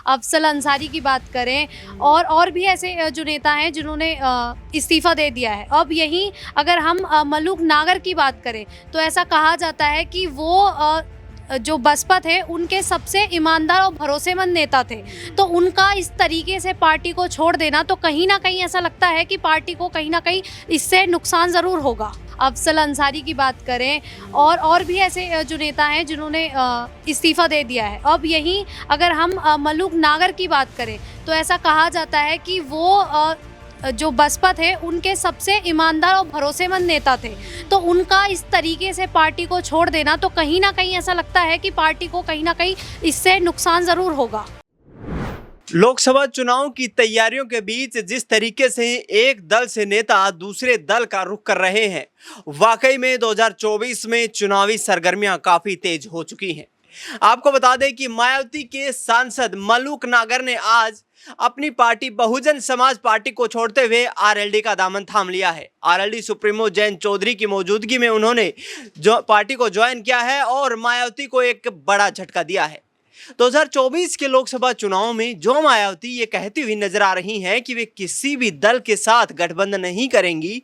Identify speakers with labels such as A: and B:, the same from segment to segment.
A: अफजल अंसारी की बात करें और भी ऐसे जो नेता हैं जिन्होंने इस्तीफ़ा दे दिया है। अब यहीं अगर हम मलूक नागर की बात करें तो ऐसा कहा जाता है कि वो जो बसपा थे उनके सबसे ईमानदार और भरोसेमंद नेता थे। तो उनका इस तरीके से पार्टी को छोड़ देना तो कहीं न कहीं ऐसा लगता है कि पार्टी को कहीं न कहीं इससे नुकसान ज़रूर होगा। अफजल अंसारी की बात करें और भी ऐसे जो नेता हैं जिन्होंने इस्तीफ़ा दे दिया है। अब यहीं अगर हम मलूक नागर की बात करें तो ऐसा कहा जाता है कि वो जो बसपा थे उनके सबसे ईमानदार और भरोसेमंद नेता थे। तो उनका इस तरीके से पार्टी को छोड़ देना तो कहीं न कहीं ऐसा लगता है कि पार्टी को कहीं न कहीं इससे नुकसान ज़रूर होगा।
B: लोकसभा चुनाव की तैयारियों के बीच जिस तरीके से एक दल से नेता दूसरे दल का रुख कर रहे हैं, वाकई में 2024 में चुनावी सरगर्मियां काफी तेज हो चुकी हैं। आपको बता दें कि मायावती के सांसद मलूक नागर ने आज अपनी पार्टी बहुजन समाज पार्टी को छोड़ते हुए आरएलडी का दामन थाम लिया है। आरएलडी सुप्रीमो जयंत चौधरी की मौजूदगी में उन्होंने जो पार्टी को ज्वाइन किया है और मायावती को एक बड़ा झटका दिया है। 2024 के लोकसभा चुनाव में जो मायावती ये कहती हुई नजर आ रही हैं कि वे किसी भी दल के साथ गठबंधन नहीं करेंगी,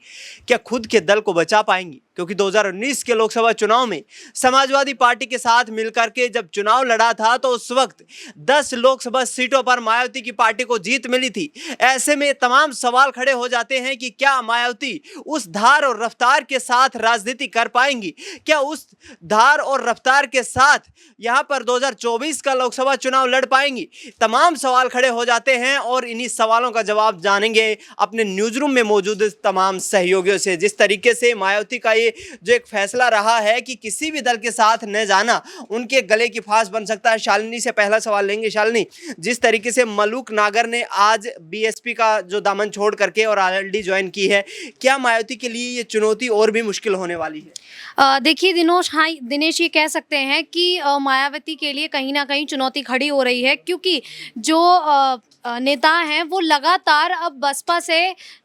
B: क्या खुद के दल को बचा पाएंगी? क्योंकि 2019 के लोकसभा चुनाव में समाजवादी पार्टी के साथ मिलकर के जब चुनाव लड़ा था तो उस वक्त 10 लोकसभा सीटों पर मायावती की पार्टी को जीत मिली थी। ऐसे में तमाम सवाल खड़े हो जाते हैं कि क्या मायावती उस धार और रफ्तार के साथ राजनीति कर पाएंगी? क्या उस धार और रफ्तार के साथ यहां पर 2024 का लोकसभा चुनाव लड़ पाएंगी? तमाम सवाल खड़े हो जाते हैं और इन्हीं सवालों का जवाब जानेंगे अपने न्यूज रूम में मौजूद तमाम सहयोगियों से। जिस तरीके से मायावती का जो एक फैसला रहा है कि किसी भी दल के साथ न जाना उनके गले की फांस बन सकता है। शालिनी से पहला सवाल लेंगे। शालिनी, जिस तरीके से मलूक नागर ने आज बीएसपी का जो दामन छोड़ करके और आरएलडी ज्वाइन की है, क्या मायावती के लिए ये चुनौती और भी मुश्किल होने वाली है?
A: देखिए दिनेश, ये कह सकते हैं कि मायावती के लिए कहीं ना कहीं चुनौती खड़ी हो रही है, क्योंकि जो नेता हैं वो लगातार अब बसपा से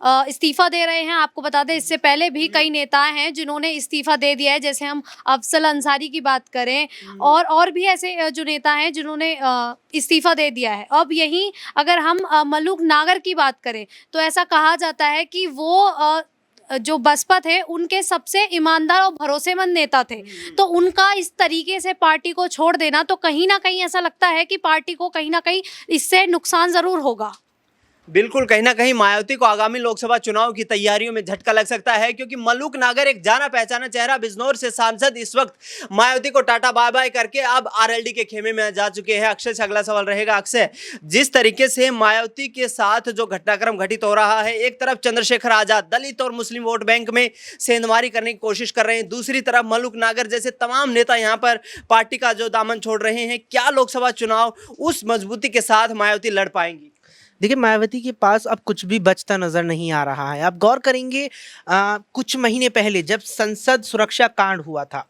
A: इस्तीफ़ा दे रहे हैं। आपको बता दें, इससे पहले भी कई नेता हैं जिन्होंने इस्तीफ़ा दे दिया है। जैसे हम अफजल अंसारी की बात करें और भी ऐसे जो नेता हैं जिन्होंने इस्तीफ़ा दे दिया है। अब यहीं अगर हम मलूक नागर की बात करें तो ऐसा कहा जाता है कि वो जो बसपा थे उनके सबसे ईमानदार और भरोसेमंद नेता थे। तो उनका इस तरीके से पार्टी को छोड़ देना तो कहीं ना कहीं ऐसा लगता है कि पार्टी को कहीं ना कहीं इससे नुकसान ज़रूर होगा।
B: बिल्कुल, कहीं ना कहीं मायावती को आगामी लोकसभा चुनाव की तैयारियों में झटका लग सकता है, क्योंकि मलूक नागर एक जाना पहचाना चेहरा, बिजनौर से सांसद, इस वक्त मायावती को टाटा बाय बाय करके अब आरएलडी के खेमे में जा चुके हैं। अक्षय से अगला सवाल रहेगा। अक्षय, जिस तरीके से मायावती के साथ जो घटनाक्रम घटित हो रहा है, एक तरफ चंद्रशेखर आजाद दलित और मुस्लिम वोट बैंक में सेंधमारी करने की कोशिश कर रहे हैं, दूसरी तरफ मलूक नागर जैसे तमाम नेता यहाँ पर पार्टी का जो दामन छोड़ रहे हैं, क्या लोकसभा चुनाव उस मजबूती के साथ मायावती लड़ पाएंगी?
C: देखिए, मायावती के पास अब कुछ भी बचता नजर नहीं आ रहा है। आप गौर करेंगे, कुछ महीने पहले जब संसद सुरक्षा कांड हुआ था,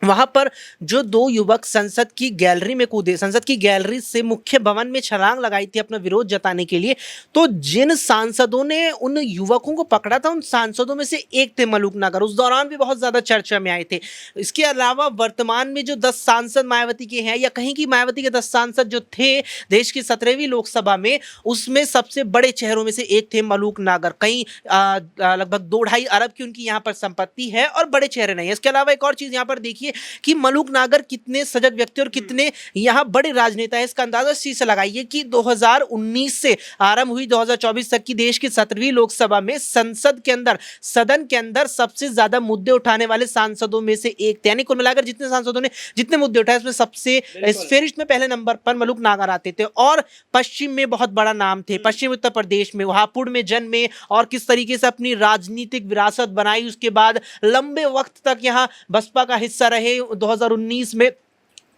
C: वहां पर जो 2 युवक संसद की गैलरी में कूदे, संसद की गैलरी से मुख्य भवन में छलांग लगाई थी अपना विरोध जताने के लिए, तो जिन सांसदों ने उन युवकों को पकड़ा था, उन सांसदों में से एक थे मलूक नागर। उस दौरान भी बहुत ज्यादा चर्चा में आए थे। इसके अलावा वर्तमान में जो 10 सांसद मायावती के हैं, या कहीं की मायावती के 10 सांसद जो थे देश की 17वीं लोकसभा में, उसमें सबसे बड़े चेहरों में से एक थे मलूक नागर। कहीं लगभग 2-2.5 अरब की उनकी यहाँ पर संपत्ति है और बड़े चेहरे नहीं है। इसके अलावा एक और चीज यहाँ पर देखिए कि मलूक नागर कितने सजग व्यक्ति और कितने यहां बड़े राजनेता है, इसका अंदाजा इस चीज से लगाइए कि 2019 से आरंभ हुई 2024 तक की देश की 17वीं लोकसभा में संसद के अंदर, सदन के अंदर सबसे ज्यादा मुद्दे उठाने वाले सांसदों में से एक थे। यानी कुल मिलाकर जितने सांसदों ने जितने मुद्दे उठाए, उसमें सबसे इस फेरिस्त में पहले नंबर पर मलूक नागर आते थे। और पश्चिम में बहुत बड़ा नाम थे, पश्चिम उत्तर प्रदेश में हापुड़ में जन्मे और किस तरीके से अपनी राजनीतिक विरासत बनाई, उसके बाद लंबे वक्त तक यहां बसपा का हिस्सा रहे। 2019 में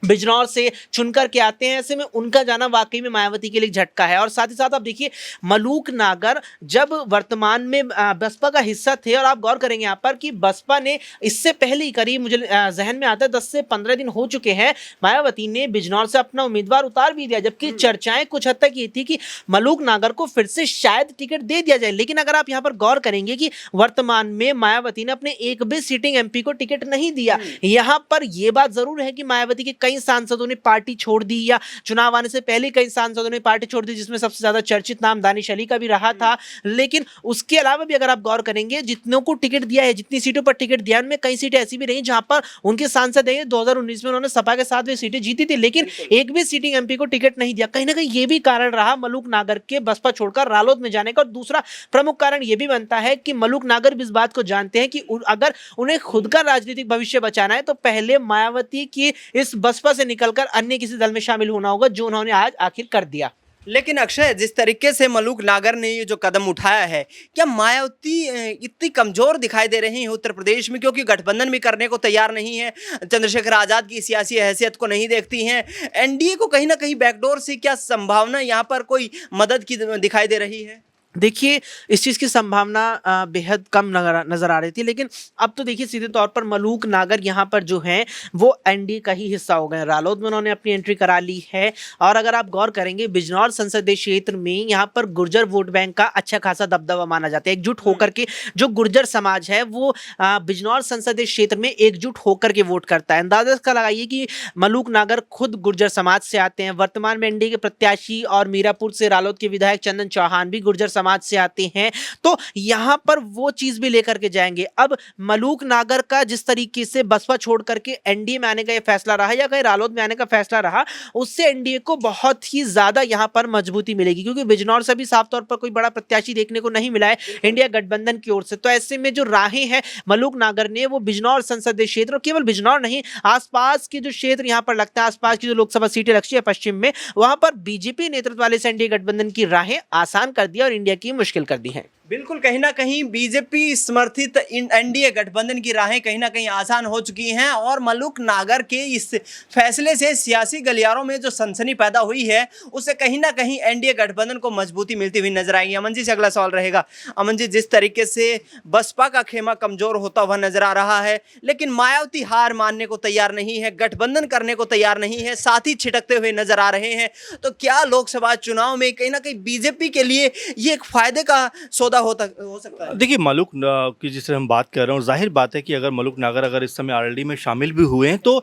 C: बिजनौर से चुनकर के आते हैं। ऐसे में उनका जाना वाकई में मायावती के लिए झटका है। और साथ ही साथ आप देखिए, मलूक नागर जब वर्तमान में बसपा का हिस्सा थे, और आप गौर करेंगे यहाँ पर कि बसपा ने इससे पहले ही करीब, मुझे जहन में आता है 10 से 15 दिन हो चुके हैं, मायावती ने बिजनौर से अपना उम्मीदवार उतार भी दिया, जबकि चर्चाएं कुछ हद तक ये थी कि मलूक नागर को फिर से शायद टिकट दे दिया जाए। लेकिन अगर आप यहाँ पर गौर करेंगे कि वर्तमान में मायावती ने अपने एक भी सिटिंग एमपी को टिकट नहीं दिया। यहाँ पर यह बात जरूर है कि मायावती के कई सांसदों ने पार्टी छोड़ दी, या चुनाव आने से पहले कई सांसदों ने पार्टी छोड़ दी, जिसमें सबसे ज्यादा चर्चित नाम दानिश अली का भी रहा था। लेकिन उसके अलावा भी अगर आप गौर करेंगे, जितनों को टिकट दिया है, जितनी सीटों पर टिकट दिया है, उनमें कई सीटें ऐसी भी रही जहां पर उनके सांसद है 2019 में उन्होंने सपा के साथ वे सीटें जीती थी, लेकिन एक भी सीटिंग एमपी को टिकट नहीं दिया। कहीं ना कहीं ये भी कारण रहा मलूक नागर के बसपा छोड़कर रालोद में जाने का। और दूसरा प्रमुख कारण यह भी बनता है कि मलूक नागर भी इस बात को जानते हैं कि अगर उन्हें खुद का राजनीतिक भविष्य बचाना है तो पहले मायावती की इस बसपा से निकलकर अन्य किसी दल में शामिल होना होगा, जो उन्होंने आज आखिर कर दिया।
B: लेकिन अक्षय, जिस तरीके से मलूक नागर ने ये जो कदम उठाया है, क्या मायावती इतनी कमजोर दिखाई दे रही है उत्तर प्रदेश में, क्योंकि गठबंधन भी करने को तैयार नहीं है, चंद्रशेखर आजाद की सियासी हैसियत को नहीं देखती हैं, एनडीए को कहीं ना कहीं बैकडोर से क्या संभावना यहाँ पर कोई मदद की दिखाई दे रही है?
C: देखिए, इस चीज़ की संभावना बेहद कम नज़र आ रही थी, लेकिन अब तो देखिए सीधे तौर पर मलूक नागर यहाँ पर जो हैं वो एनडीए का ही हिस्सा हो गए। रालोद में उन्होंने अपनी एंट्री करा ली है। और अगर आप गौर करेंगे, बिजनौर संसदीय क्षेत्र में यहाँ पर गुर्जर वोट बैंक का अच्छा खासा दबदबा माना जाता है। एकजुट होकर के जो गुर्जर समाज है वो बिजनौर संसदीय क्षेत्र में एकजुट होकर के वोट करता है। अंदाजा इसका लगाइए कि मलूक नागर खुद गुर्जर समाज से आते हैं। वर्तमान में एनडीए के प्रत्याशी और मीरापुर से रालोद के विधायक चंदन चौहान भी गुर्जर समाज से आते हैं, तो यहां पर वो चीज भी लेकर के जाएंगे। अब मलूक नागर का जिस तरीके से बसपा छोड़ करके एनडीए में आने का ये फैसला रहा, या कहीं रालोद में आने का फैसला रहा, उससे एनडीए को बहुत ही ज्यादा यहां पर मजबूती मिलेगी, क्योंकि बिजनौर से भी साफ तौर पर कोई बड़ा प्रत्याशी देखने को नहीं मिला है इंडिया गठबंधन की ओर से। तो ऐसे में जो राहें हैं मलूक नागर ने, वो बिजनौर संसदीय क्षेत्र, और केवल बिजनौर नहीं, आसपास के जो क्षेत्र यहां पर लगता है, आसपास की जो लोकसभा सीटें लगती है पश्चिम में, वहां पर बीजेपी नेतृत्व वाले एनडीए गठबंधन की राहें आसान कर दी और इंडिया की मुश्किल कर दी है।
B: बिल्कुल, कहीं ना कहीं बीजेपी समर्थित एनडीए गठबंधन की राहें कहीं ना कहीं आसान हो चुकी हैं, और मलूक नागर के इस फैसले से सियासी गलियारों में जो सनसनी पैदा हुई है, उससे कहीं ना कहीं एनडीए गठबंधन को मजबूती मिलती हुई नजर आएगी। अमन जी से अगला सवाल रहेगा। अमन जी, जिस तरीके से बसपा का खेमा कमजोर होता हुआ नजर आ रहा है, लेकिन मायावती हार मानने को तैयार नहीं है, गठबंधन करने को तैयार नहीं है, साथ ही छिटकते हुए नजर आ रहे हैं, तो क्या लोकसभा चुनाव में कहीं ना कहीं बीजेपी के लिए ये एक फायदे का सौदा हो सकता है?
D: देखिए, मलूक की जिससे हम बात कर रहे हैं, जाहिर बात है कि अगर मलूक नागर अगर इस समय आरएलडी में शामिल भी हुए हैं, तो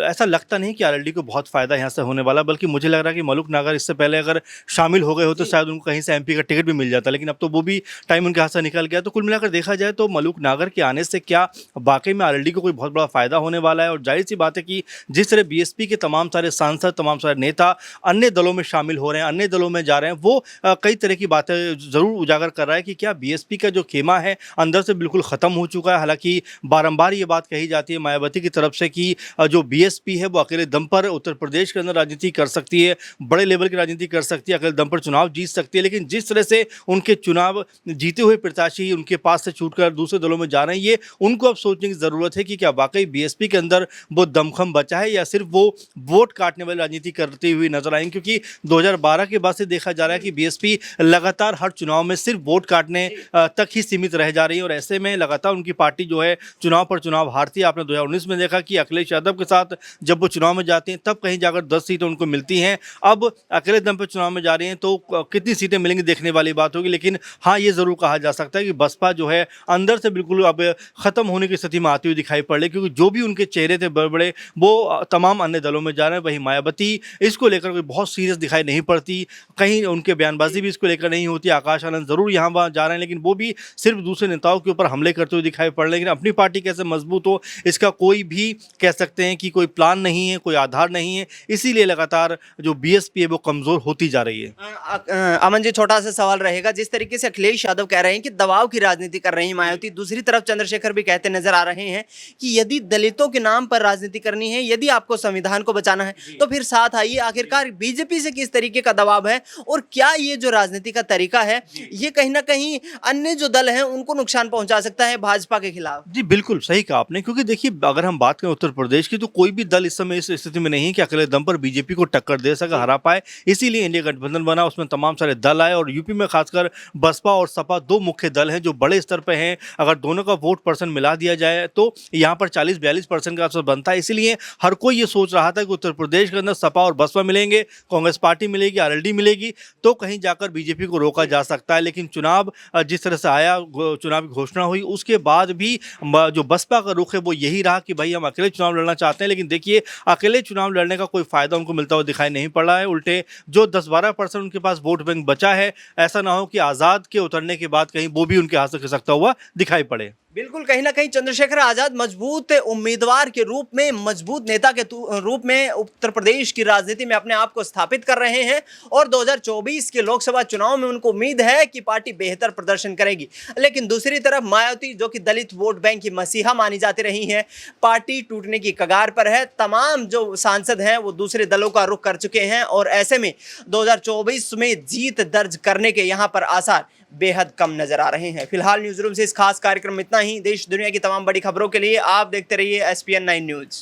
D: ऐसा लगता नहीं कि आरएलडी को बहुत फायदा यहाँ से होने वाला, बल्कि मुझे लग रहा है कि मलूक नागर इससे पहले अगर शामिल हो गए हो तो शायद उनको कहीं से एमपी का टिकट भी मिल जाता, लेकिन अब तो वो भी टाइम उनके हाथ से निकल गया। तो कुल मिलाकर देखा जाए तो मलूक नागर के आने से क्या वाकई में आरएलडी को कोई बहुत बड़ा फायदा होने वाला है। और जाहिर सी बात है कि जिस तरह बीएसपी के तमाम सारे सांसद, तमाम सारे नेता अन्य दलों में शामिल हो रहे हैं, अन्य दलों में जा रहे हैं, वो कई तरह की बातें जरूर उजागर कर रहा है कि क्या बीएसपी का जो खेमा है अंदर से बिल्कुल खत्म हो चुका है। हालांकि बारंबार ये बात कही जाती है मायावती की तरफ से कि जो बीएसपी है वो अकेले दम पर उत्तर प्रदेश के अंदर राजनीति कर सकती है, बड़े लेवल की राजनीति कर सकती है, अकेले दम पर चुनाव जीत सकती है, लेकिन जिस तरह से उनके चुनाव जीते हुए प्रत्याशी उनके पास से छूटकर दूसरे दलों में जा रहे हैं, ये उनको अब सोचने की जरूरत है कि क्या वाकई बीएसपी के अंदर वो दमखम बचा है या सिर्फ वो वोट काटने वाली राजनीति करती हुई नजर आएंगे। क्योंकि 2012 के बाद से देखा जा रहा है कि बीएसपी लगातार हर चुनाव में सिर्फ वोट काटने तक ही सीमित रह जा रही है, और ऐसे में लगातार उनकी पार्टी जो है चुनाव पर चुनाव हारती है। आपने 2019 में देखा कि अखिलेश यादव के साथ जब वो चुनाव में जाते हैं तब कहीं जाकर 10 सीटें उनको मिलती हैं, अब अकेले दम पर चुनाव में जा रही हैं तो कितनी सीटें मिलेंगी देखने वाली बात होगी। लेकिन हाँ, ये जरूर कहा जा सकता है कि बसपा जो है अंदर से बिल्कुल अब खत्म होने की स्थिति में आती हुई दिखाई पड़ रही, क्योंकि जो भी उनके चेहरे थे बड़े बड़े वो तमाम अन्य दलों में जा रहे हैं। वहीं मायावती इसको लेकर कोई बहुत सीरियस दिखाई नहीं पड़ती, कहीं उनके बयानबाजी भी इसको लेकर नहीं होती। आकाश आनंद जरूर यहाँ वहाँ जा रहे हैं, लेकिन वो भी सिर्फ दूसरे नेताओं के ऊपर हमले करते हुए दिखाई पड़ रहे हैं। लेकिन अपनी पार्टी कैसे मजबूत हो इसका कोई भी कह सकते हैं कि कोई प्लान नहीं है, कोई आधार नहीं है, इसीलिए लगातार जो बीएसपी है वो कमजोर होती जा रही है।
B: अमन जी, छोटा सा सवाल रहेगा। जिस तरीके से अखिलेश यादव कह रहे हैं कि दबाव की राजनीति कर रही है मायावती, दूसरी तरफ चंद्रशेखर भी कहते नजर आ रहे हैं कि यदि दलितों के नाम पर राजनीति करनी है, यदि आपको संविधान को बचाना है तो फिर साथ आइए। आखिरकार बीजेपी से किस तरीके का दबाव है, और क्या ये जो राजनीति का तरीका है ये कहीं ना कहीं अन्य जो दल हैं उनको नुकसान पहुंचा सकता है भाजपा के खिलाफ?
D: जी बिल्कुल सही कहा आपने, क्योंकि देखिए अगर हम बात करें उत्तर प्रदेश की तो कोई भी दल इस समय इस स्थिति में नहीं है कि अकेले दम पर बीजेपी को टक्कर दे सके, हरा पाए। इसीलिए इंडिया गठबंधन बना, उसमें तमाम सारे दल आए, और यूपी में खासकर बसपा और सपा दो मुख्य दल हैं जो बड़े स्तर पर हैं। अगर दोनों का वोट परसेंट मिला दिया जाए तो यहाँ पर 40-42% का अवसर बनता है। इसीलिए हर कोई ये सोच रहा था कि उत्तर प्रदेश के अंदर सपा और बसपा मिलेंगे, कांग्रेस पार्टी मिलेगी, आरएलडी मिलेगी, तो कहीं जाकर बीजेपी को रोका जा सकता है। लेकिन चुनाव चुनाव जिस तरह से आया, चुनाव की घोषणा हुई, उसके बाद भी जो बसपा का रुख है वो यही रहा कि भाई हम अकेले चुनाव लड़ना चाहते हैं। लेकिन देखिए, अकेले चुनाव लड़ने का कोई फायदा उनको मिलता हुआ दिखाई नहीं पड़ रहा है। उल्टे जो 10-12% उनके पास वोट बैंक बचा है, ऐसा ना हो कि आज़ाद के उतरने के बाद कहीं वो भी उनके हाथ से खिसकता हुआ दिखाई पड़े।
B: बिल्कुल, कहीं ना कहीं चंद्रशेखर आजाद मजबूत उम्मीदवार के रूप में, मजबूत नेता के रूप में उत्तर प्रदेश की राजनीति में अपने आप को स्थापित कर रहे हैं और 2024 के लोकसभा चुनाव में उनको उम्मीद है कि पार्टी बेहतर प्रदर्शन करेगी। लेकिन दूसरी तरफ मायावती, जो कि दलित वोट बैंक की मसीहा मानी जाती रही हैं, पार्टी टूटने की कगार पर है। तमाम जो सांसद हैं वो दूसरे दलों का रुख कर चुके हैं और ऐसे में 2024 में जीत दर्ज करने के यहाँ पर आसार बेहद कम नजर आ रहे हैं। फिलहाल न्यूज़ रूम से इस खास कार्यक्रम में इतना ही। देश दुनिया की तमाम बड़ी खबरों के लिए आप देखते रहिए SPN 9 न्यूज़।